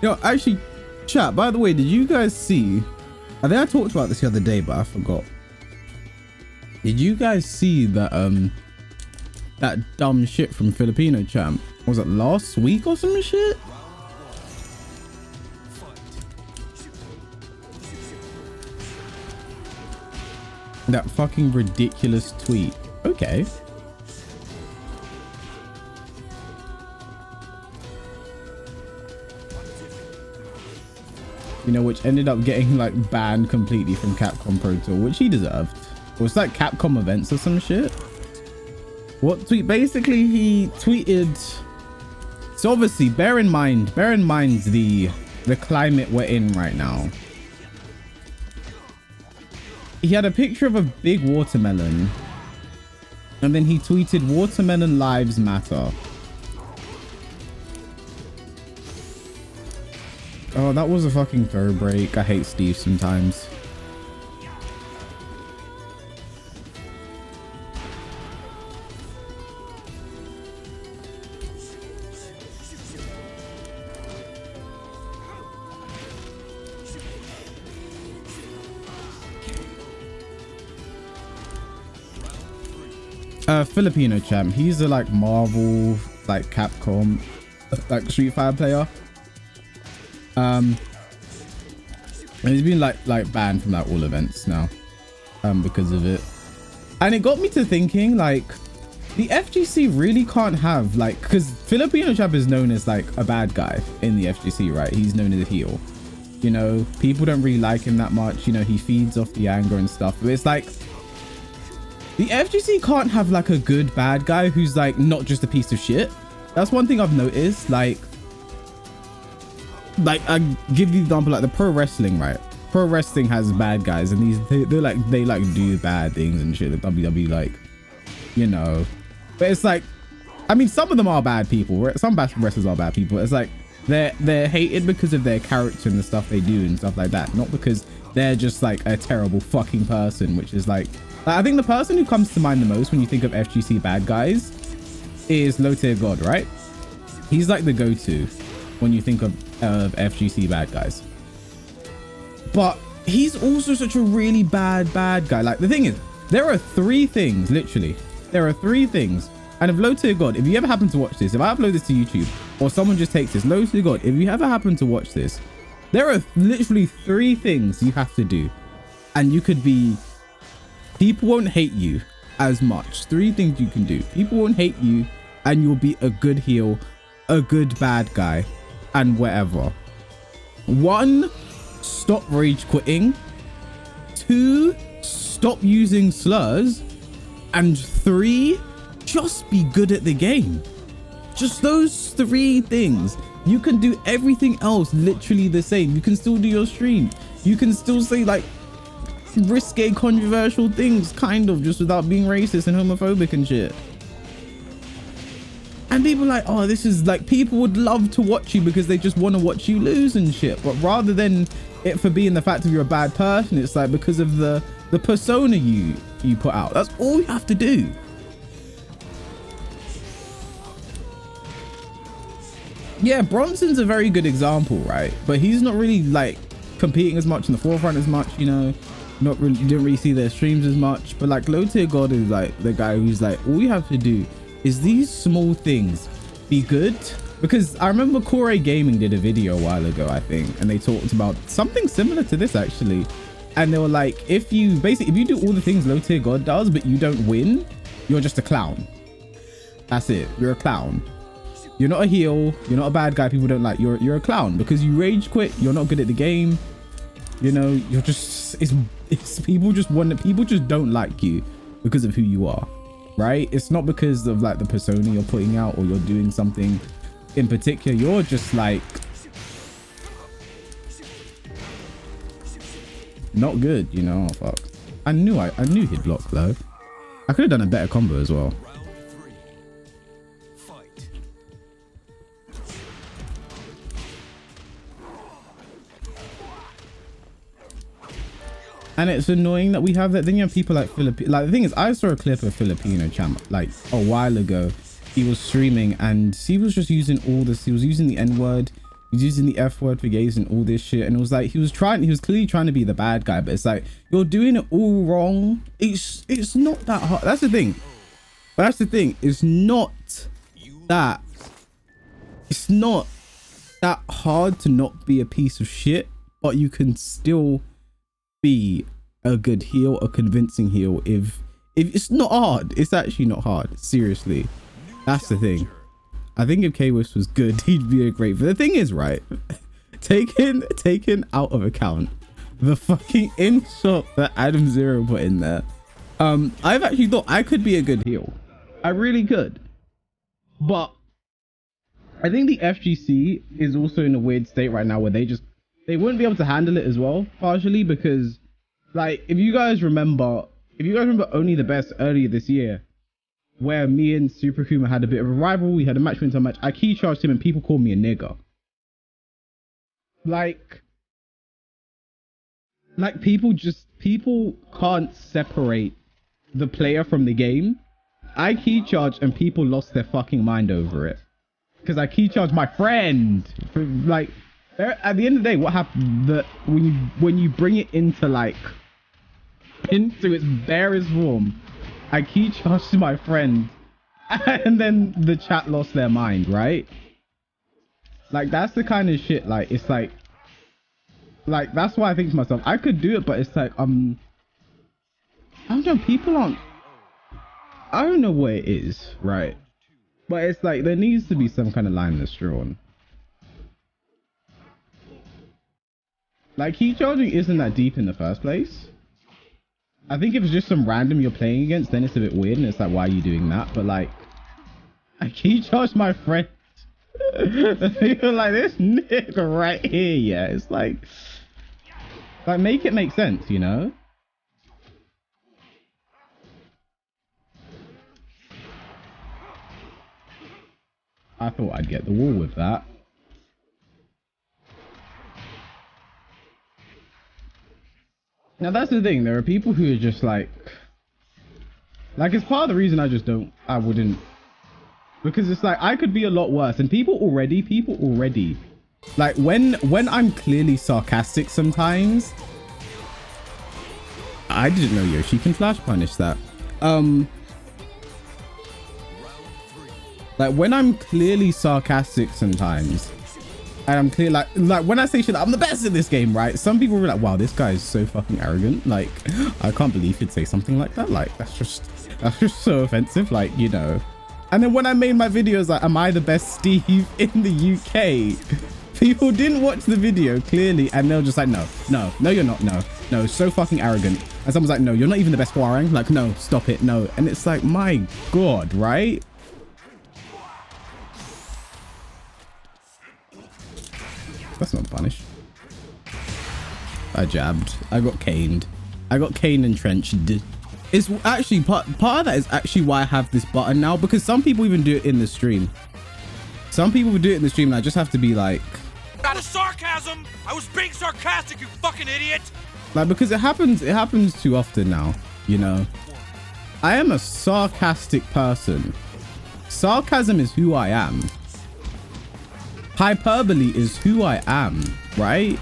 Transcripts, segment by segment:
Yo, actually, chat, by the way, did you guys see, I think I talked about this the other day, but I forgot. Did you guys see that that dumb shit from Filipino champ? Was it last week or some shit? That fucking ridiculous tweet. Okay. You know, which ended up getting like banned completely from Capcom Pro Tour, which he deserved. Was that Capcom events or some shit? What tweet? Basically, he tweeted. So obviously, bear in mind the climate we're in right now. He had a picture of a big watermelon, and then he tweeted, "Watermelon lives matter." Oh, that was a fucking throw break. I hate Steve sometimes. Filipino champ. He's a like Marvel, like Capcom, like Street Fighter player. And he's been like banned from like all events now because of it. And it got me to thinking, like, the FGC really can't have like, because Filipino champ is known as like a bad guy in the FGC, right? He's known as a heel. You know, people don't really like him that much. You know, he feeds off the anger and stuff. But it's like, the FGC can't have like a good bad guy who's like not just a piece of shit. That's one thing I've noticed. Like I give you the example, like the pro wrestling, right? Pro wrestling has bad guys, and they like do bad things and shit. The WWE, like, you know, but it's like, I mean, some of them are bad people. Some wrestlers are bad people. It's like they're hated because of their character and the stuff they do and stuff like that, not because they're just like a terrible fucking person. Which is like, I think the person who comes to mind the most when you think of FGC bad guys is Low Tier God, right? He's like the go-to when you think of FGC bad guys. But he's also such a really bad guy. Like, the thing is, there are three things, literally. There are three things. And if Low Tier God, if you ever happen to watch this, if I upload this to YouTube or someone just takes this, Low Tier God, if you ever happen to watch this, there are literally three things you have to do. And you could be... People won't hate you as much. Three things you can do. People won't hate you, and you'll be a good heel, a good bad guy, and whatever. 1, stop rage quitting. 2, stop using slurs. And 3, just be good at the game. Just those 3 things. You can do everything else literally the same. You can still do your stream. You can still say like risque, controversial things, kind of, just without being racist and homophobic and shit. And people are like, oh, this is like, people would love to watch you because they just want to watch you lose and shit. But rather than it for being the fact of you're a bad person, it's like because of the persona you put out. That's all you have to do. Yeah, Bronson's a very good example, right? But he's not really like competing as much in the forefront as much, you know. Not really, you don't really see their streams as much. But like Low Tier God is like the guy who's like, all you have to do is these small things, be good. Because I remember Kore Gaming did a video a while ago, I think, and they talked about something similar to this actually. And they were like, if you do all the things Low Tier God does but you don't win, you're just a clown. That's it. You're a clown. You're not a heel, you're not a bad guy people don't like. You're a clown because you rage quit, you're not good at the game. You know, you're just, it's people just don't like you because of who you are, right? It's not because of like the persona you're putting out or you're doing something in particular. You're just like not good, you know. Oh, fuck. I knew he'd block though. I could have done a better combo as well. And it's annoying that we have that. Then you have people like like the thing is, I saw a clip of Filipino champ like a while ago. He was streaming and he was just using all this. He was using the N-word. He's using the F word for gays and all this shit. And it was like, he was clearly trying to be the bad guy, but it's like, you're doing it all wrong. It's not that hard. That's the thing. But that's the thing. It's not that hard to not be a piece of shit, but you can still be a good heel, a convincing heel. If it's not hard, it's actually not hard. Seriously. That's the thing. I think if K-Wisp was good, he'd be a great. But the thing is, right, taken out of account the fucking insult that Adam Zero put in there, I've actually thought I could be a good heel. I really could. But I think the FGC is also in a weird state right now where they wouldn't be able to handle it as well, partially because, like, if you guys remember Only the Best earlier this year, where me and Super Kuma had a bit of a rivalry, we had a match win to match, I key charged him and people called me a nigger. Like people can't separate the player from the game. I key charged and people lost their fucking mind over it. Because I key charged my friend. Like, at the end of the day, what happened, that when you bring it into its barest form, I key charged to my friend, and then the chat lost their mind, right? Like, that's the kind of shit, like, it's like that's why I think to myself, I could do it, but it's like, I don't know, people aren't, I don't know what it is, right? But it's like, there needs to be some kind of line that's drawn. Like, key charging isn't that deep in the first place. I think if it's just some random you're playing against, then it's a bit weird, and it's like, why are you doing that? But like, I key charged my friend. You're like, this nigga right here, yeah. It's like make it make sense, you know? I thought I'd get the wall with that. Now that's the thing, there are people who are just like it's part of the reason I wouldn't, because it's like, I could be a lot worse, and people already, like, when I'm clearly sarcastic sometimes, I didn't know Yoshi can flash punish that. Like, when I'm clearly sarcastic sometimes, and I'm clear, like when I say shit, I'm the best in this game, right? Some people were like, wow, this guy is so fucking arrogant. Like, I can't believe he'd say something like that. Like, that's just so offensive, like, you know. And then when I made my videos, like, am I the best Steve in the UK? People didn't watch the video, clearly, and they're just like, no, you're not, no, so fucking arrogant. And someone's like, no, you're not even the best Hwarang. Like, no, stop it, no. And it's like, my God, right? That's not punish. I jabbed. I got caned. I got caned and trenched. It's actually part of that is actually why I have this button now, because some people even do it in the stream. Some people would do it in the stream, and I just have to be like, That was sarcasm. I was being sarcastic, you fucking idiot. Like, because it happens too often now, you know. I am a sarcastic person. Sarcasm is who I am. Hyperbole is who I am, right?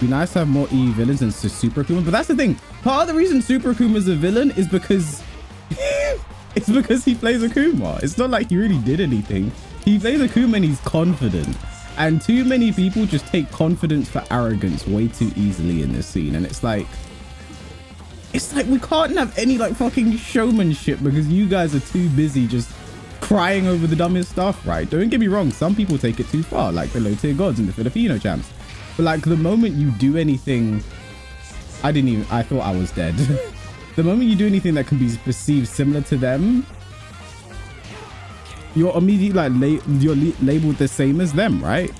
Be nice to have more E villains than Super Kuma, but that's the thing. Part of the reason Super Kuma is a villain is because it's because he plays Akuma. It's not like he really did anything. He plays Akuma and he's confident. And too many people just take confidence for arrogance way too easily in this scene. And it's like we can't have any like fucking showmanship because you guys are too busy just crying over the dumbest stuff, right? Don't get me wrong, some people take it too far, like the low tier gods and the Filipino champs. But like, the moment you do anything, I thought I was dead. The moment you do anything that can be perceived similar to them, you're immediately like you're labeled the same as them, right?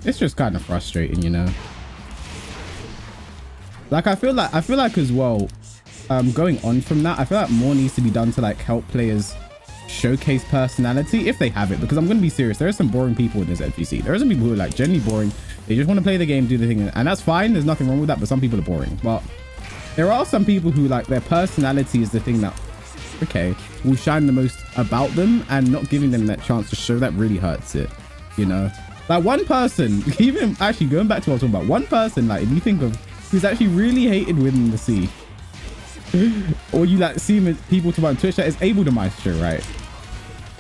It's just kind of frustrating, you know. Like, I feel like as well, going on from that, I feel like more needs to be done to like help players showcase personality if they have it, because I'm going to be serious, there are some boring people in this FGC. There are some people who are like generally boring. They just want to play the game, do the thing, and that's fine. There's nothing wrong with that, but some people are boring. But there are some people who like their personality is the thing that, okay, will shine the most about them, and not giving them that chance to show that really hurts it, you know? Like one person, even actually going back to what I was talking about, one person, like if you think of who's actually really hated within the sea, or you like see people talk about Twitch, that is Abel the Maestro, right?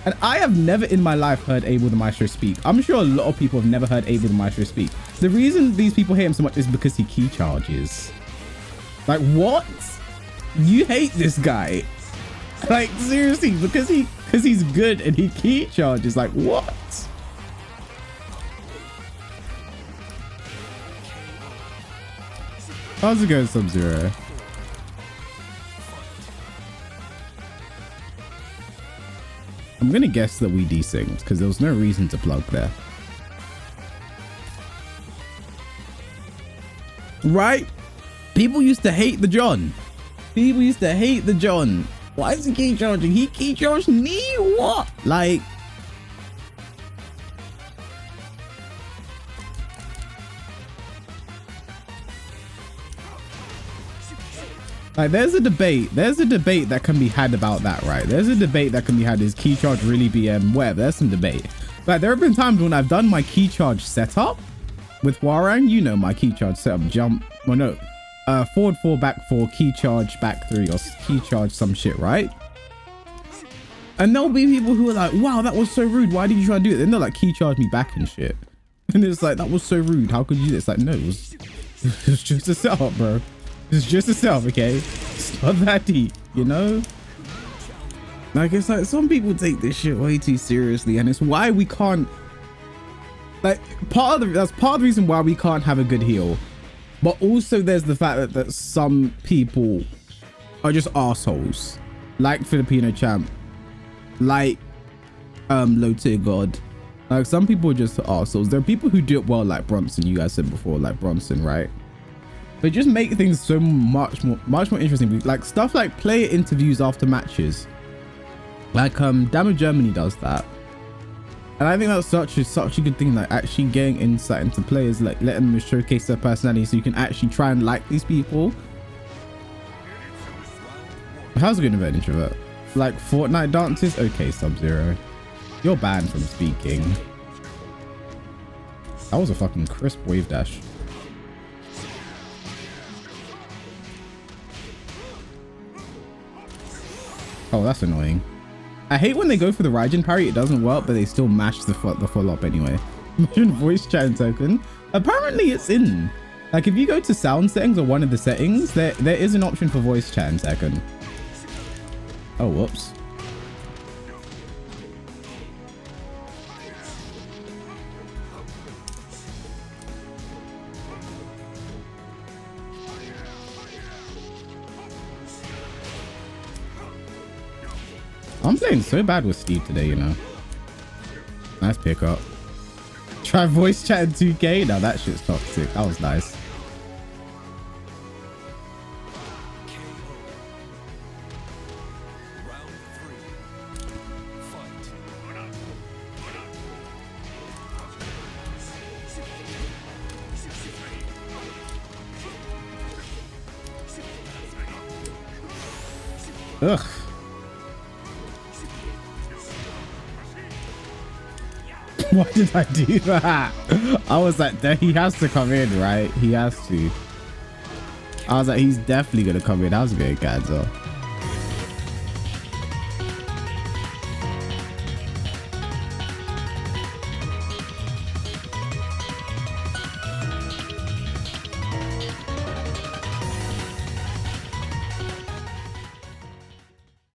And I have never in my life heard Abel the Maestro speak. I'm sure a lot of people have never heard Abel the Maestro speak. The reason these people hate him so much is because he key charges. Like, what? You hate this guy? Like, seriously, because he's good and he key charges. Like, what? How's it going, Sub-Zero? I'm gonna guess that we desynced because there was no reason to plug there. Right? People used to hate the John. People used to hate the John. Why is he key charging? He key charged me? What? Like, there's a debate that can be had about that, right? There's a debate that can be had, is key charge really BM, whatever, there's some debate. Like there have been times when I've done my key charge setup with Warang, you know, my key charge setup, jump, well no, forward 4, back 4, key charge, back 3, or key charge some shit, right? And there'll be people who are like, wow, that was so rude, why did you try to do it? Then they'll like key charge me back and shit. And it's like, that was so rude, how could you do this? Like, no, it was just a setup, bro. It's just a setup, okay? It's not that deep, you know? Like, it's like some people take this shit way too seriously, and it's why we can't, like, that's part of the reason why we can't have a good heal. But also there's the fact that some people are just assholes, like Filipino Champ, like Low Tier God. Like some people are just assholes. There are people who do it well, like Bronson, you guys said before, like Bronson, right? But just make things so much more interesting. Like stuff like player interviews after matches. Like Damage Germany does that. And I think that's such a good thing, like actually getting insight into players, like letting them showcase their personality so you can actually try and like these people. How's it going to be an introvert? Like Fortnite dances? Okay, Sub-Zero. You're banned from speaking. That was a fucking crisp wave dash. Oh, that's annoying. I hate when they go for the Raijin parry, it doesn't work, but they still mash the follow up anyway. Imagine voice chat in Tekken. Apparently it's in. Like if you go to sound settings or one of the settings, there is an option for voice chat in Tekken. Oh, whoops. I'm playing so bad with Steve today, you know. Nice pickup. Try voice chat in 2K. Now that shit's toxic. That was nice. Ugh. Why did I do that? I was like, he has to come in, right? He has to. I was like, he's definitely gonna come in. That was a good guy, though.